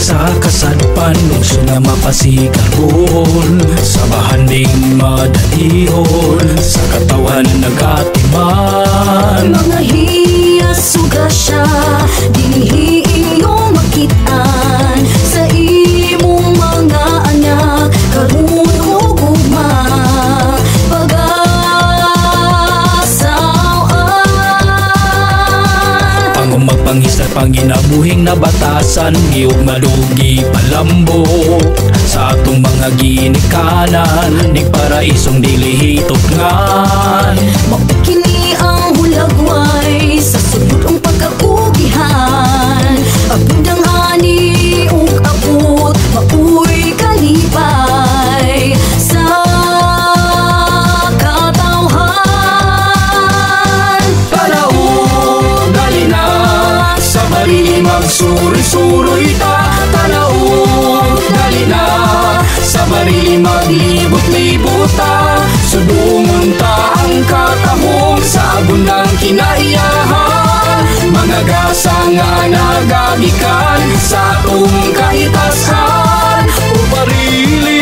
sa kasadpan lungsod nga mapasigaron, sa bahanding madalihon, sa katawan nagatiman. Mga hiyas sugasya dinhi inyong makitaan sa imong mga anak karon ug ugma pag-asawaan. Magpangisar panginabuhing nabatasan giyog malugi palambo sa atong mga ginikanan ning paraisong dili hitotngan. Kini ang hulagway sa sulod ang pagkakugihan, abundang ani ug abot mauy kalipay sa katawhan. Tanaw dali na sa barili magsuri-suroy ta, tanaw dali na sa barili maglibot-libot ta, sudungon ta ang katahong sa abundang kinaiyahan. Mga gasa nga nagagikan sa atong kahitasan o barili